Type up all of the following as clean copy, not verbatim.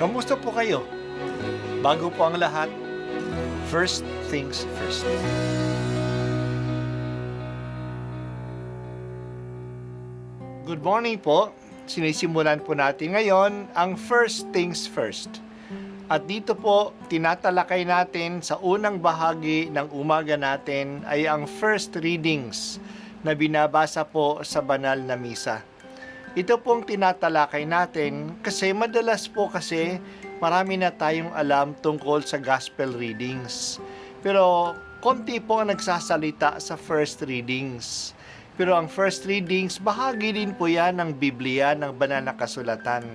Kamusta po kayo? Bago po ang lahat, first things first. Good morning po. Sinisimulan po natin ngayon ang first things first. At dito po, tinatalakay natin sa unang bahagi ng umaga natin ay ang first readings na binabasa po sa banal na misa. Ito pong tinatalakay natin kasi madalas po kasi marami na tayong alam tungkol sa gospel readings. Pero konti po ang nagsasalita sa first readings. Pero ang first readings, bahagi din po yan ng Biblia, ng banal na kasulatan.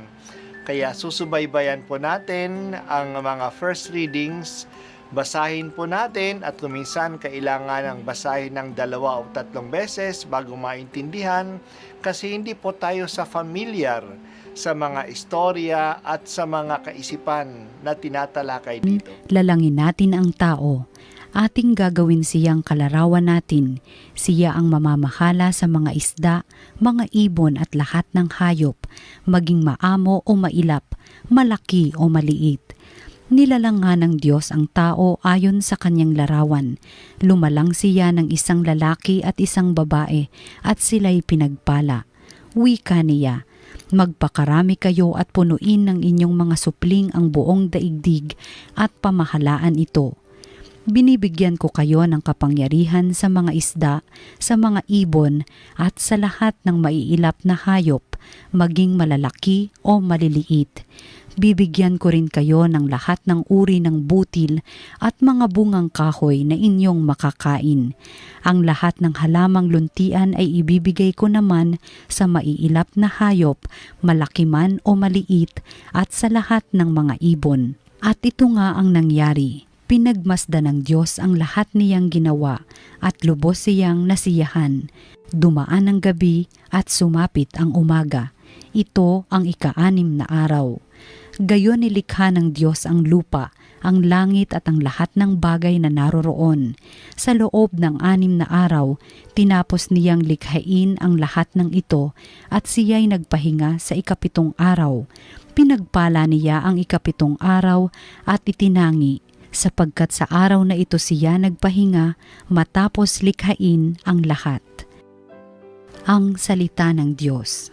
Kaya susubaybayan po natin ang mga first readings, basahin po natin at kuminsan kailangan ng basahin ng 2 o 3 beses bago maintindihan kasi hindi po tayo familiar sa mga istorya at sa mga kaisipan na tinatalakay dito. Lalangin natin ang tao. Ating gagawin siyang kalarawan natin. Siya ang mamamahala sa mga isda, mga ibon at lahat ng hayop, maging maamo o mailap, malaki o maliit. Nilalang nga ng Diyos ang tao ayon sa kanyang larawan. Lumalang siya ng isang lalaki at isang babae at sila'y pinagpala. Wika niya, magpakarami kayo at punuin ng inyong mga supling ang buong daigdig at pamahalaan ito. Binibigyan ko kayo ng kapangyarihan sa mga isda, sa mga ibon, at sa lahat ng maiilap na hayop, maging malalaki o maliliit. Bibigyan ko rin kayo ng lahat ng uri ng butil at mga bungang kahoy na inyong makakain. Ang lahat ng halamang luntian ay ibibigay ko naman sa maiilap na hayop, malaki man o maliit, at sa lahat ng mga ibon. At ito nga ang nangyari. Pinagmasdan ng Diyos ang lahat niyang ginawa at lubos siyang nasiyahan. Dumaan ang gabi at sumapit ang umaga. Ito ang ika-6 na araw. Gayon nilikha ng Diyos ang lupa, ang langit at ang lahat ng bagay na naroroon. Sa loob ng 6 na araw, tinapos niyang likhain ang lahat ng ito at siya'y nagpahinga sa 7 araw. Pinagpala niya ang 7 araw at itinangi, sapagkat sa araw na ito siya nagpahinga matapos likhain ang lahat. Ang salita ng Diyos.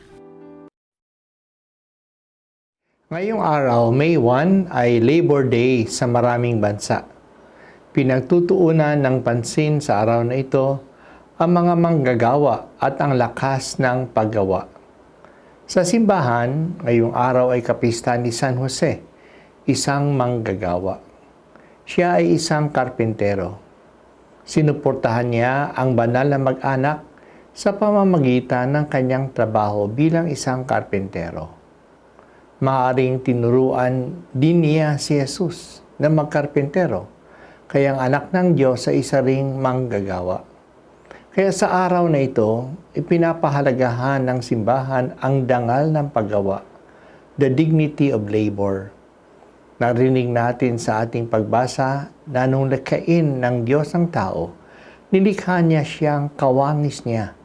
Ngayong araw, May 1, ay Labor Day sa maraming bansa. Pinagtutuunan ng pansin sa araw na ito ang mga manggagawa at ang lakas ng paggawa. Sa simbahan, ngayong araw ay kapista ni San Jose, isang manggagawa. Siya ay isang karpintero. Sinuportahan niya ang banal na mag-anak sa pamamagitan ng kanyang trabaho bilang isang karpintero. Maaring tinuruan din niya si Jesus na magkarpintero, kaya ang anak ng Diyos ay isa ring manggagawa. Kaya sa araw na ito, ipinapahalagahan ng simbahan ang dangal ng paggawa, the dignity of labor. Narinig natin sa ating pagbasa na nung likhain ng Diyos ang tao, nilikha niya siyang kawangis niya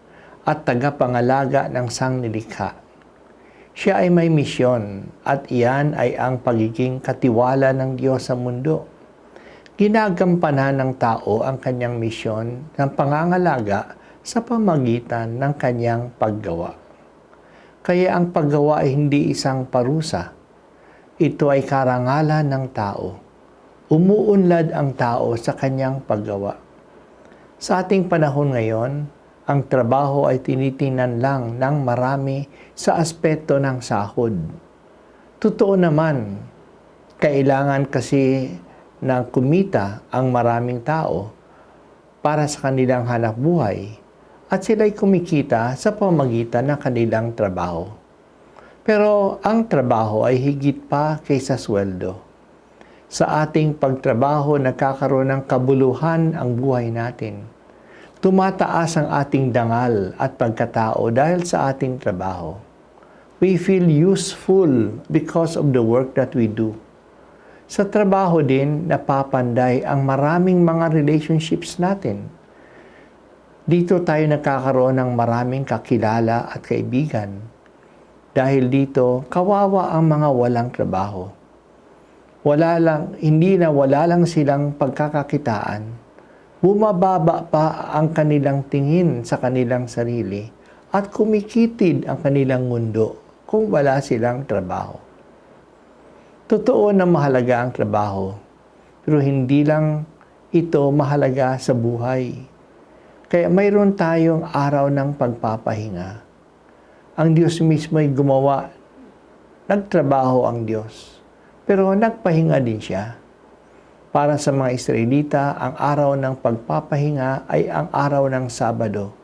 at tagapangalaga ng sangnilikha. Siya ay may misyon at iyan ay ang pagiging katiwala ng Diyos sa mundo. Ginagampanan ng tao ang kanyang misyon ng pangangalaga sa pamagitan ng kanyang paggawa. Kaya ang paggawa ay hindi isang parusa. Ito ay karangalan ng tao. Umuunlad ang tao sa kanyang paggawa. Sa ating panahon ngayon, ang trabaho ay tinitingnan lang ng marami sa aspeto ng sahod. Totoo naman, kailangan kasi na kumita ang maraming tao para sa kanilang hanapbuhay at sila'y kumikita sa pamamagitan ng kanilang trabaho. Pero ang trabaho ay higit pa kaysa sweldo. Sa ating pagtrabaho, nagkakaroon ng kabuluhan ang buhay natin. Tumataas ang ating dangal at pagkatao dahil sa ating trabaho. We feel useful because of the work that we do. Sa trabaho din, napapanday ang maraming mga relationships natin. Dito tayo nagkakaroon ng maraming kakilala at kaibigan. Dahil dito, kawawa ang mga walang trabaho. wala lang silang pagkakakitaan, bumababa pa ang kanilang tingin sa kanilang sarili at kumikitid ang kanilang mundo kung wala silang trabaho. Totoo na mahalaga ang trabaho, pero hindi lang ito mahalaga sa buhay. Kaya mayroon tayong araw ng pagpapahinga. Ang Diyos mismo ay gumawa, nagtrabaho ang Diyos, pero nagpahinga din siya. Para sa mga Israelita, ang araw ng pagpapahinga ay ang araw ng Sabado.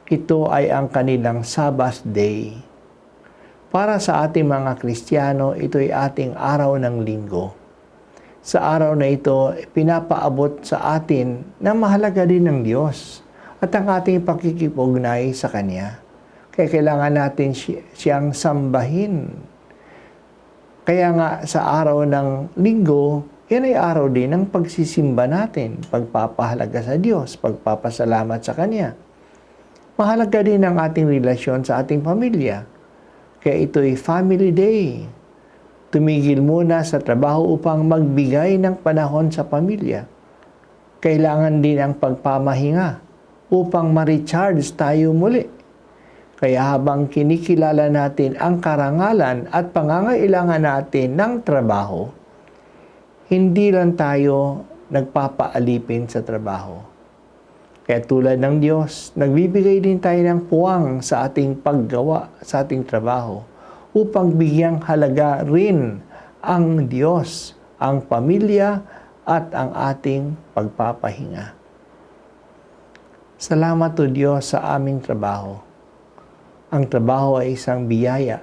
Ito ay ang kanilang Sabbath day. Para sa ating mga Kristiyano, ito ay ating araw ng linggo. Sa araw na ito, pinapaabot sa atin na mahalaga din ng Diyos at ang ating pakikipugnay sa Kanya. Kaya kailangan natin siyang sambahin. Kaya nga sa araw ng linggo, yan ay araw din ng pagsisimba natin, pagpapahalaga sa Diyos, pagpapasalamat sa Kanya. Mahalaga din ang ating relasyon sa ating pamilya. Kaya ito'y family day. Tumigil muna sa trabaho upang magbigay ng panahon sa pamilya. Kailangan din ang pagpamahinga upang ma-recharge tayo muli. Kaya habang kinikilala natin ang karangalan at pangangailangan natin ng trabaho, hindi lang tayo nagpapaalipin sa trabaho. Kaya tulad ng Diyos, nagbibigay din tayo ng puwang sa ating paggawa, sa ating trabaho, upang bigyang halaga rin ang Diyos, ang pamilya, at ang ating pagpapahinga. Salamat o Diyos sa aming trabaho. Ang trabaho ay isang biyaya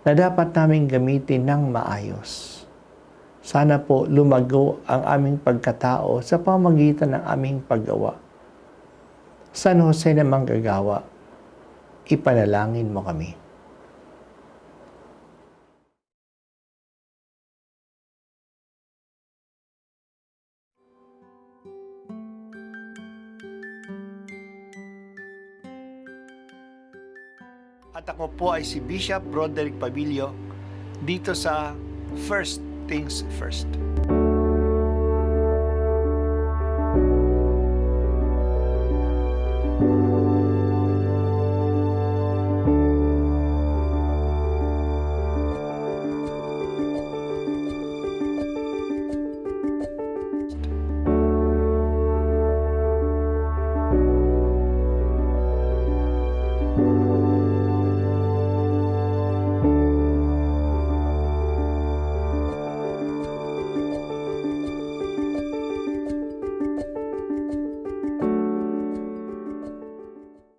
na dapat naming gamitin ng maayos. Sana po lumago ang aming pagkatao sa pamagitan ng aming paggawa. San Jose na Manggagawa, ipanalangin mo kami. At ako po ay si Bishop Broderick Pabilio dito sa First Things First.